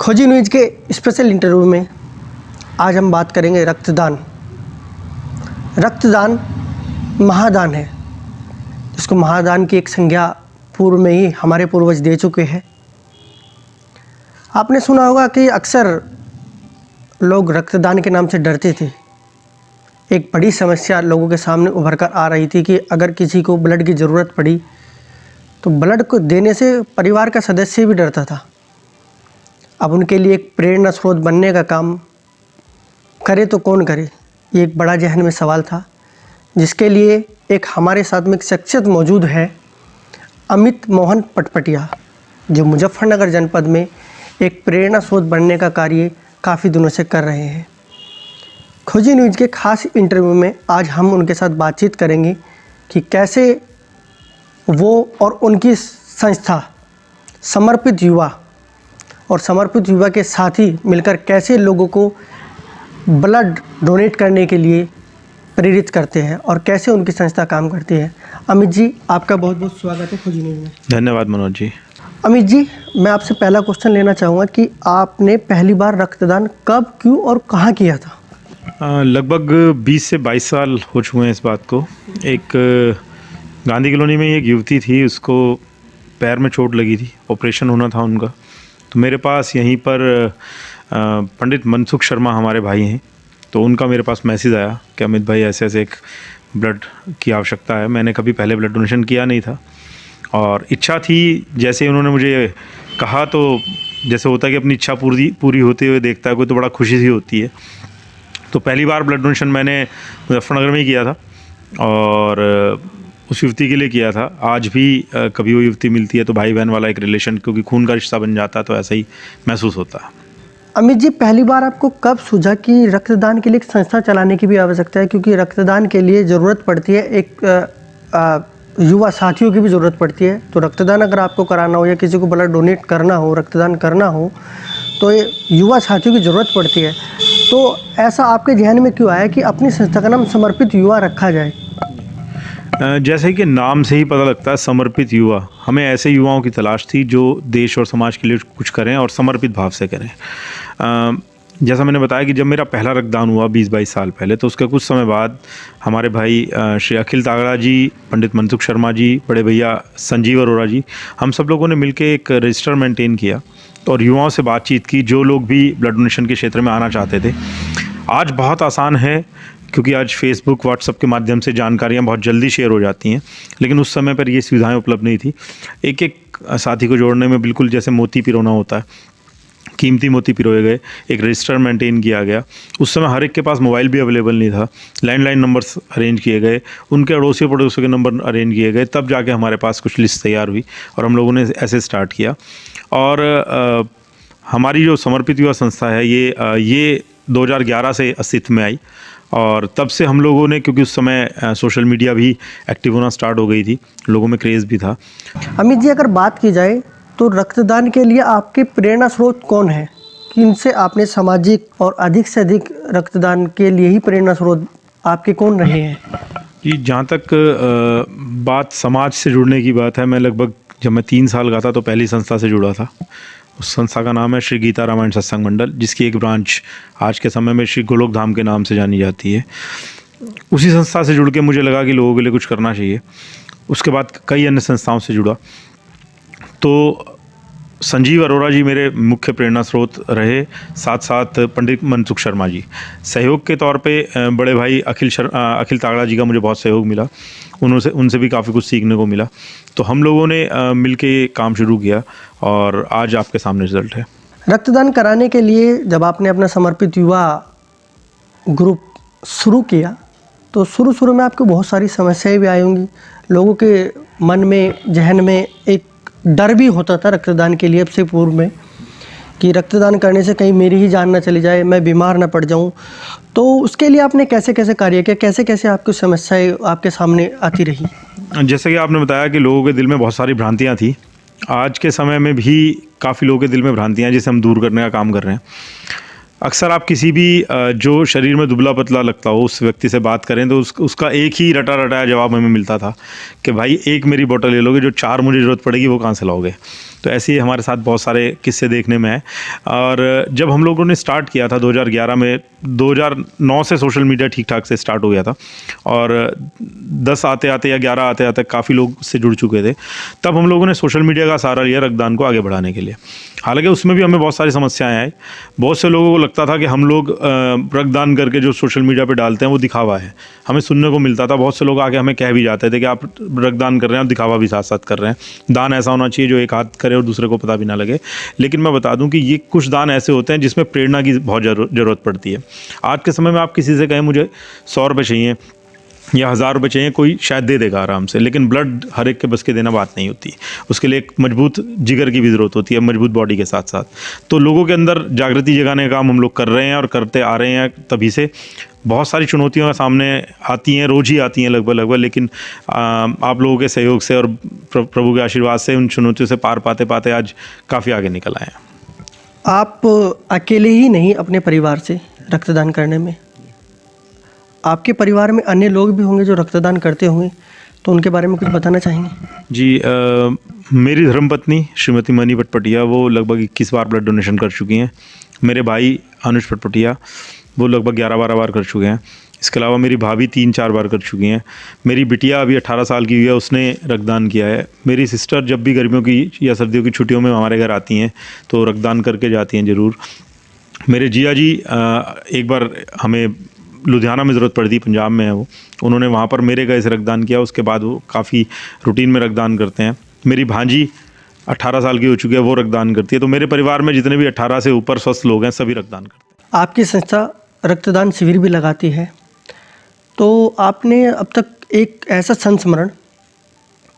खोजी न्यूज़ के special interview में आज हम बात करेंगे रक्तदान। रक्तदान महादान है। इसको महादान की एक संज्ञा पूर्व में ही हमारे पूर्वज दे चुके हैं। आपने सुना होगा कि अक्सर लोग रक्तदान के नाम से डरते थे। एक बड़ी समस्या लोगों के सामने उभर कर आ रही थी कि अगर किसी को ब्लड की ज़रूरत पड़ी तो ब्लड को देने से परिवार का सदस्य भी डरता था। अब उनके लिए एक प्रेरणा स्रोत बनने का काम करे तो कौन करे, ये एक बड़ा जहन में सवाल था, जिसके लिए एक हमारे साथ में एक शख्सियत मौजूद है, अमित मोहन पटपटिया, जो मुजफ्फरनगर जनपद में एक प्रेरणा स्रोत बनने का कार्य काफ़ी दिनों से कर रहे हैं। खोजी न्यूज़ के खास इंटरव्यू में आज हम उनके साथ बातचीत करेंगे कि कैसे वो और उनकी संस्था समर्पित युवा और समर्पित युवा के साथी मिलकर कैसे लोगों को ब्लड डोनेट करने के लिए प्रेरित करते हैं और कैसे उनकी संस्था काम करती है। अमित जी, आपका बहुत बहुत स्वागत है खोजी न्यूज़ में। धन्यवाद मनोज जी। अमित जी, मैं आपसे पहला क्वेश्चन लेना चाहूँगा कि आपने पहली बार रक्तदान कब, क्यों और कहाँ किया था? लगभग 20 से 22 साल हो चुके हैं इस बात को। एक गांधी कॉलोनी में एक युवती थी, उसको पैर में चोट लगी थी, ऑपरेशन होना था उनका। तो मेरे पास यहीं पर पंडित मनसुख शर्मा हमारे भाई हैं, तो उनका मेरे पास मैसेज आया कि अमित भाई ऐसे ऐसे एक ब्लड की आवश्यकता है। मैंने कभी पहले ब्लड डोनेशन किया नहीं था और इच्छा थी। जैसे उन्होंने मुझे कहा तो जैसे होता है कि अपनी इच्छा पूरी होते हुए देखता है कोई, तो बड़ा खुशी सी होती है। तो पहली बार ब्लड डोनेशन मैंने मुजफ्फरनगर में ही किया था और उस युवती के लिए किया था। आज भी कभी वो युवती मिलती है तो भाई बहन वाला एक रिलेशन, क्योंकि खून का रिश्ता बन जाता है, तो ऐसा ही महसूस होता है। अमित जी, पहली बार आपको कब सूझा कि रक्तदान के लिए एक संस्था चलाने की भी आवश्यकता है, क्योंकि रक्तदान के लिए ज़रूरत पड़ती है एक युवा साथियों की भी ज़रूरत पड़ती है। तो रक्तदान अगर आपको कराना हो या किसी को ब्लड डोनेट करना हो, रक्तदान करना हो, तो ये युवा साथियों की ज़रूरत पड़ती है। तो ऐसा आपके ध्यान में क्यों आया कि अपनी संस्था का नाम समर्पित युवा रखा जाए? जैसे कि नाम से ही पता लगता है, समर्पित युवा। हमें ऐसे युवाओं की तलाश थी जो देश और समाज के लिए कुछ करें और समर्पित भाव से करें। जैसा मैंने बताया कि जब मेरा पहला रक्तदान हुआ 20-22 साल पहले, तो उसके कुछ समय बाद हमारे भाई श्री अखिल तागड़ा जी, पंडित मनसुख शर्मा जी, बड़े भैया संजीव अरोड़ा जी, हम सब लोगों ने मिलकर एक रजिस्टर मेंटेन किया और युवाओं से बातचीत की जो लोग भी ब्लड डोनेशन के क्षेत्र में आना चाहते थे। आज बहुत आसान है, क्योंकि आज फेसबुक, व्हाट्सएप के माध्यम से जानकारियाँ बहुत जल्दी शेयर हो जाती हैं, लेकिन उस समय पर ये सुविधाएं उपलब्ध नहीं थी। एक एक साथी को जोड़ने में बिल्कुल जैसे मोती पिरोना होता है, कीमती मोती पिरोए गए, एक रजिस्टर मेंटेन किया गया। उस समय हर एक के पास मोबाइल भी अवेलेबल नहीं था, लैंडलाइन नंबर्स अरेंज किए गए, उनके अड़ोसी पड़ोसियों के नंबर अरेंज किए गए, तब जाके हमारे पास कुछ लिस्ट तैयार हुई और हम लोगों ने ऐसे स्टार्ट किया। और हमारी जो समर्पित युवा संस्था है ये 2011 से अस्तित्व में आई और तब से हम लोगों ने, क्योंकि उस समय सोशल मीडिया भी एक्टिव होना स्टार्ट हो गई थी, लोगों में क्रेज़ भी था। अमित जी, अगर बात की जाए तो रक्तदान के लिए आपके प्रेरणा स्रोत कौन है? किनसे आपने सामाजिक और अधिक से अधिक रक्तदान के लिए ही प्रेरणा स्रोत आपके कौन रहे हैं? जी, जहाँ तक बात समाज से जुड़ने की बात है, मैं लगभग जब मैं 3 साल का था तो पहली संस्था से जुड़ा था। उस संस्था का नाम है श्री गीता रामायण सत्संग मंडल, जिसकी एक ब्रांच आज के समय में श्री गोलोक धाम के नाम से जानी जाती है। उसी संस्था से जुड़ के मुझे लगा कि लोगों के लिए कुछ करना चाहिए। उसके बाद कई अन्य संस्थाओं से जुड़ा, तो संजीव अरोड़ा जी मेरे मुख्य प्रेरणा स्रोत रहे, साथ साथ पंडित मनसुख शर्मा जी। सहयोग के तौर पे बड़े भाई अखिल तागड़ा जी का मुझे बहुत सहयोग मिला, उनसे भी काफ़ी कुछ सीखने को मिला। तो हम लोगों ने मिलके काम शुरू किया और आज आपके सामने रिजल्ट है। रक्तदान कराने के लिए जब आपने अपना समर्पित युवा ग्रुप शुरू किया तो शुरू में आपको बहुत सारी समस्याएं भी आई होंगी। लोगों के मन में, जहन में एक डर भी होता था रक्तदान के लिए अब से पूर्व में, कि रक्तदान करने से कहीं मेरी ही जान ना चली जाए, मैं बीमार ना पड़ जाऊं। तो उसके लिए आपने कैसे कैसे कार्य किया, कैसे कैसे आपकी समस्याएं आपके सामने आती रही? जैसे कि आपने बताया कि लोगों के दिल में बहुत सारी भ्रांतियाँ थी, आज के समय में भी काफ़ी लोगों के दिल में भ्रांतियाँ, जिसे हम दूर करने का काम कर रहे हैं। अक्सर आप किसी भी जो शरीर में दुबला पतला लगता हो उस व्यक्ति से बात करें तो उसका एक ही रटा रटाया जवाब हमें मिलता था कि भाई एक मेरी बोतल ले लोगे, जो 4 मुझे ज़रूरत पड़ेगी वो कहाँ से लाओगे। तो ऐसे ही हमारे साथ बहुत सारे किस्से देखने में आए। और जब हम लोगों ने स्टार्ट किया था 2011 में, 2009 से सोशल मीडिया ठीक ठाक से स्टार्ट हो गया था और 10 आते आते या 11 आते आते काफ़ी लोग से जुड़ चुके थे। तब हम लोगों ने सोशल मीडिया का सहारा लिया रक्तदान को आगे बढ़ाने के लिए। हालांकि उसमें भी हमें बहुत सारी समस्याएं आई। बहुत से लोगों को लगता था कि हम लोग रक्तदान करके जो सोशल मीडिया पे डालते हैं वो दिखावा है। हमें सुनने को मिलता था, बहुत से लोग आके हमें कह भी जाते थे कि आप रक्तदान कर रहे हैं, आप दिखावा भी साथ साथ कर रहे हैं। दान ऐसा होना चाहिए जो एक हाथ करे और दूसरे को पता भी ना लगे। लेकिन मैं बता दूं कि ये कुछ दान ऐसे होते हैं जिसमें प्रेरणा की बहुत ज़रूरत पड़ती है। आज के समय में आप किसी से कहें मुझे 100 रुपये चाहिए या 1000 रुपये चाहिए, कोई शायद दे देगा आराम से, लेकिन ब्लड हर एक के बस के देना बात नहीं होती। उसके लिए एक मजबूत जिगर की भी ज़रूरत होती है, मजबूत बॉडी के साथ साथ। तो लोगों के अंदर जागृति जगाने का काम हम लोग कर रहे हैं और करते आ रहे हैं तभी से। बहुत सारी चुनौतियाँ सामने आती हैं, रोज़ ही आती हैं लगभग, लेकिन आप लोगों के सहयोग से और प्रभु के आशीर्वाद से उन चुनौतियों से पार पाते पाते आज काफ़ी आगे निकल आए हैं। आप अकेले ही नहीं अपने परिवार से रक्तदान करने में, आपके परिवार में अन्य लोग भी होंगे जो रक्तदान करते होंगे, तो उनके बारे में कुछ बताना चाहेंगे? जी, मेरी धर्मपत्नी श्रीमती मनी पटपटिया वो लगभग 21 बार ब्लड डोनेशन कर चुकी हैं। मेरे भाई अनुज पटपटिया वो लगभग 11-12 बार कर चुके हैं। इसके अलावा मेरी भाभी 3-4 बार कर चुकी हैं। मेरी बिटिया अभी 18 साल की हुई है, उसने रक्तदान किया है। मेरी सिस्टर जब भी गर्मियों की या सर्दियों की छुट्टियों में हमारे घर आती हैं तो रक्तदान करके जाती हैं ज़रूर। मेरे जिया जी एक बार हमें लुधियाना में ज़रूरत पड़ी थी, पंजाब में है वो, उन्होंने वहाँ पर मेरे गए से रक्तदान किया। उसके बाद वो काफ़ी रूटीन में रक्तदान करते हैं। मेरी भांजी 18 साल की हो चुकी है, वो रक्तदान करती है। तो मेरे परिवार में जितने भी 18 से ऊपर स्वस्थ लोग हैं सभी रक्तदान करते हैं। आपकी संस्था रक्तदान शिविर भी लगाती है, तो आपने अब तक एक ऐसा संस्मरण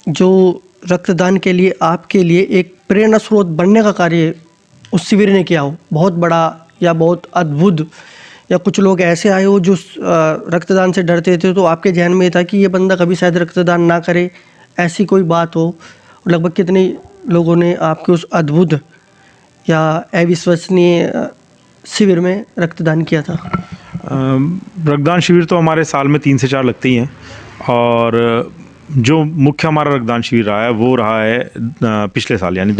जो रक्तदान के लिए आपके लिए एक प्रेरणा स्रोत बनने का कार्य उस शिविर ने किया हो, बहुत बड़ा या बहुत अद्भुत, या कुछ लोग ऐसे आए हो जो रक्तदान से डरते थे तो आपके ज़हन में था कि ये बंदा कभी शायद रक्तदान ना करे, ऐसी कोई बात हो? लगभग कितने लोगों ने आपके उस अद्भुत या अविश्वसनीय शिविर में रक्तदान किया था? रक्तदान शिविर तो हमारे साल में 3 से 4 लगते ही हैं। और जो मुख्य हमारा रक्तदान शिविर रहा है वो रहा है पिछले साल, यानी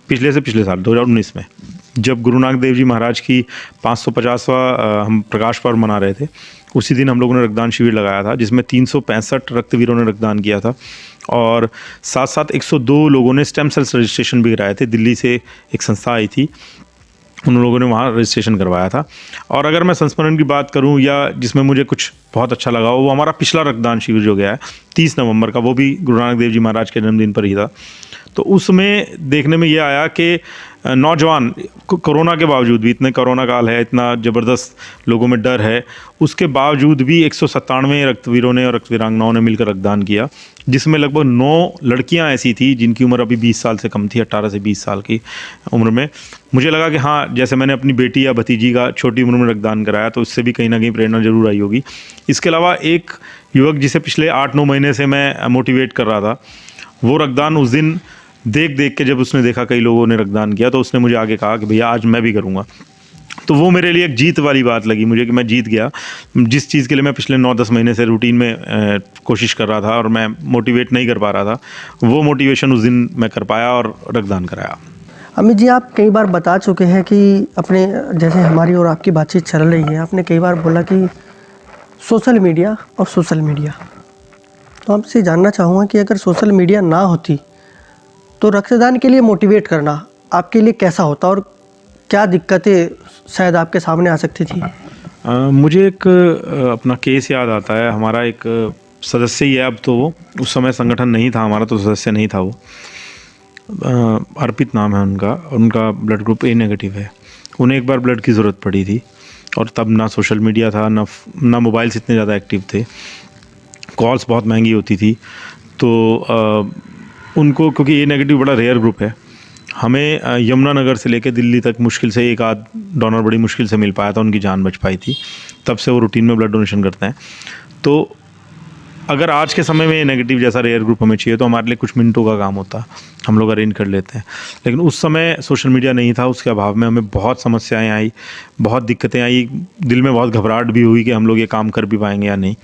पिछले साल 2019 में, जब गुरु नानक देव जी महाराज की 550वां हम प्रकाश पर्व मना रहे थे। उसी दिन हम लोगों ने रक्तदान शिविर लगाया था जिसमें 365 रक्तवीरों ने रक्तदान किया था और साथ साथ 102 लोगों ने स्टेम सेल्स रजिस्ट्रेशन भी कराए थे। दिल्ली से एक संस्था आई थी, उन लोगों ने वहाँ रजिस्ट्रेशन करवाया था। और अगर मैं संस्मरण की बात करूँ या जिसमें मुझे कुछ बहुत अच्छा लगा वो हमारा पिछला रक्तदान शिविर जो गया है 30 नवंबर का, वो भी गुरु नानक देव जी महाराज के जन्मदिन पर ही था। तो उसमें देखने में ये आया कि नौजवान कोरोना के बावजूद भी, इतने कोरोना काल है, इतना ज़बरदस्त लोगों में डर है, उसके बावजूद भी 197 रक्तवीरों ने और रक्तवीरांगनाओं ने मिलकर रक्तदान किया, जिसमें लगभग 9 लड़कियां ऐसी थी जिनकी उम्र अभी 20 साल से कम थी, 18 से 20 साल की उम्र में। मुझे लगा कि हाँ, जैसे मैंने अपनी बेटी या भतीजी का छोटी उम्र में रक्तदान कराया तो उससे भी कहीं ना कहीं प्रेरणा जरूर आई होगी। इसके अलावा एक युवक जिसे पिछले 8-9 महीने से मैं मोटिवेट कर रहा था, वो रक्तदान उस दिन देख के जब उसने देखा कई लोगों ने रक्तदान किया तो उसने मुझे आगे कहा कि भैया आज मैं भी करूँगा। तो वो मेरे लिए एक जीत वाली बात लगी मुझे कि मैं जीत गया। जिस चीज़ के लिए मैं पिछले 9-10 महीने से रूटीन में कोशिश कर रहा था और मैं मोटिवेट नहीं कर पा रहा था, वो मोटिवेशन उस दिन मैं कर पाया और रक्तदान कराया। अमित जी, आप कई बार बता चुके हैं कि अपने, जैसे हमारी और आपकी बातचीत चल रही है, आपने कई बार बोला कि सोशल मीडिया, तो आपसे जानना चाहूँगा कि अगर सोशल मीडिया ना होती तो रक्तदान के लिए मोटिवेट करना आपके लिए कैसा होता और क्या दिक्कतें शायद आपके सामने आ सकती थी? मुझे एक अपना केस याद आता है। हमारा एक सदस्य ही है अब तो, वो उस समय संगठन नहीं था हमारा तो सदस्य नहीं था वो, अर्पित नाम है उनका, और उनका ब्लड ग्रुप ए नेगेटिव है। उन्हें एक बार ब्लड की ज़रूरत पड़ी थी और तब ना सोशल मीडिया था, ना मोबाइल्स इतने ज़्यादा एक्टिव थे, कॉल्स बहुत महंगी होती थी। तो उनको, क्योंकि ए नेगेटिव बड़ा रेयर ग्रुप है, हमें यमुनानगर से लेकर दिल्ली तक मुश्किल से एक आध डोनर बड़ी मुश्किल से मिल पाया था, उनकी जान बच पाई थी। तब से वो रूटीन में ब्लड डोनेशन करते हैं। तो अगर आज के समय में नेगेटिव जैसा रेयर ग्रुप हमें चाहिए तो हमारे लिए कुछ मिनटों का काम होता, हम लोग अरेंज कर लेते हैं। लेकिन उस समय सोशल मीडिया नहीं था, उसके अभाव में हमें बहुत समस्याएं आई, बहुत दिक्कतें आई, दिल में बहुत घबराहट भी हुई कि हम लोग ये काम कर भी पाएंगे या नहीं।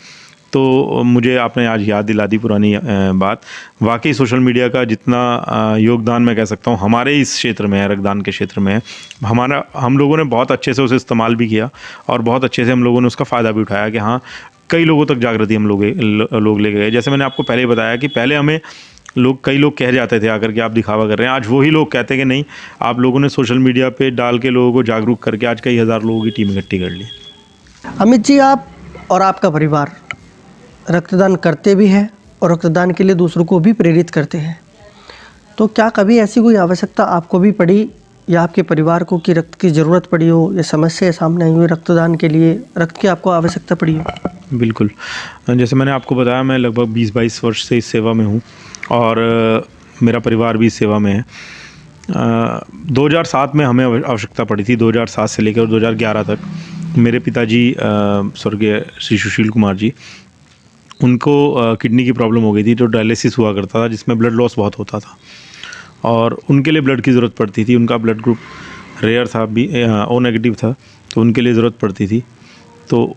तो मुझे आपने आज याद दिला दी पुरानी बात। वाकई सोशल मीडिया का जितना योगदान मैं कह सकता हूँ हमारे इस क्षेत्र में है, रक्तदान के क्षेत्र में है, हम लोगों ने बहुत अच्छे से उसे इस्तेमाल भी किया और बहुत अच्छे से हम लोगों ने उसका फ़ायदा भी उठाया कि हाँ, कई लोगों तक जागृति हम लोग ले गए। जैसे मैंने आपको पहले ही बताया कि पहले हमें कई लोग कह जाते थे आकर के आप दिखावा कर रहे हैं, आज वही लोग कहते हैं कि नहीं, आप लोगों ने सोशल मीडिया पे डाल के लोगों को जागरूक करके आज कई हज़ार लोगों की टीम इकट्ठी कर ली। अमित जी, आप और आपका परिवार रक्तदान करते भी हैं और रक्तदान के लिए दूसरों को भी प्रेरित करते हैं, तो क्या कभी ऐसी कोई आवश्यकता आपको भी पड़ी या आपके परिवार को कि रक्त की ज़रूरत पड़ी हो या समस्या सामने आई हो रक्तदान के लिए, रक्त की आपको आवश्यकता पड़ी हो? बिल्कुल, जैसे मैंने आपको बताया मैं लगभग 20-22 वर्ष से इस सेवा में हूँ और मेरा परिवार भी इस सेवा में है। 2007 में हमें आवश्यकता पड़ी थी, 2007 से लेकर 2011 तक। मेरे पिताजी स्वर्गीय श्री सुशील कुमार जी, उनको किडनी की प्रॉब्लम हो गई थी, जो डायलिसिस हुआ करता था जिसमें ब्लड लॉस बहुत होता था और उनके लिए ब्लड की ज़रूरत पड़ती थी। उनका ब्लड ग्रुप रेयर था, ओ नेगेटिव था, तो उनके लिए ज़रूरत पड़ती थी। तो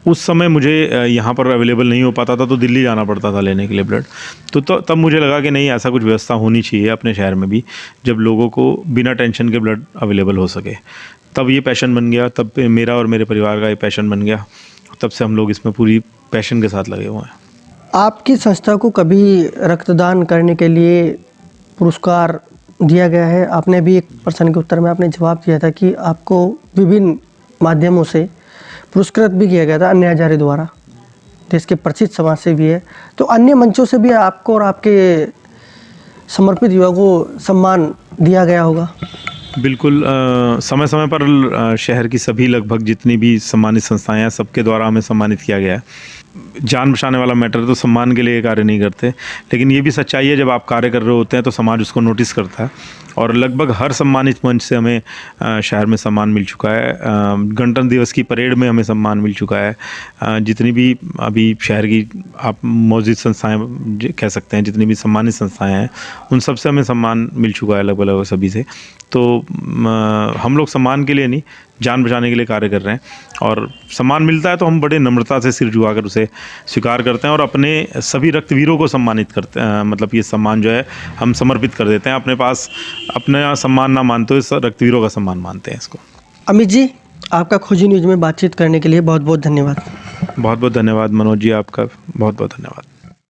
उस समय मुझे यहाँ पर अवेलेबल नहीं हो पाता था, तो दिल्ली जाना पड़ता था लेने के लिए ब्लड। तो तब मुझे लगा कि नहीं, ऐसा कुछ व्यवस्था होनी चाहिए अपने शहर में भी, जब लोगों को बिना टेंशन के ब्लड अवेलेबल हो सके। तब ये पैशन बन गया, तब मेरा और मेरे परिवार का ये पैशन बन गया। तब से हम लोग इसमें पूरी पैशन के साथ लगे हुए हैं। आपकी संस्था को कभी रक्तदान करने के लिए पुरस्कार दिया गया है? आपने भी एक प्रश्न के उत्तर में आपने जवाब दिया था कि आपको विभिन्न माध्यमों से पुरस्कृत भी किया गया था अन्य हजारे द्वारा, देश के प्रसिद्ध समाज से भी है, तो अन्य मंचों से भी आपको और आपके समर्पित युवा को सम्मान दिया गया होगा? बिल्कुल, समय समय पर शहर की सभी लगभग जितनी भी सम्मानित संस्थाएं हैं, सबके द्वारा हमें सम्मानित किया गया है। जान बचाने वाला मैटर है, तो सम्मान के लिए कार्य नहीं करते, लेकिन ये भी सच्चाई है, जब आप कार्य कर रहे होते हैं तो समाज उसको नोटिस करता है और लगभग हर सम्मानित मंच से हमें शहर में सम्मान मिल चुका है। गणतंत्र दिवस की परेड में हमें सम्मान मिल चुका है। जितनी भी अभी शहर की आप मौजूद संस्थाएं कह सकते हैं, जितनी भी सम्मानित संस्थाएं हैं, उन सब से हमें सम्मान मिल चुका है लगभग सभी से। तो हम लोग सम्मान के लिए नहीं, जान बचाने के लिए कार्य कर रहे हैं और सम्मान मिलता है तो हम बड़े नम्रता से सिर झुकाकर उसे स्वीकार करते हैं और अपने सभी रक्तवीरों को सम्मानित करते हैं। मतलब ये सम्मान जो है हम समर्पित कर देते हैं अपने पास, अपना सम्मान ना मानते हुए रक्तवीरों का सम्मान मानते हैं इसको। अमित जी, आपका खोजी न्यूज़ में बातचीत करने के लिए बहुत बहुत धन्यवाद। बहुत बहुत धन्यवाद मनोज जी, आपका बहुत बहुत धन्यवाद।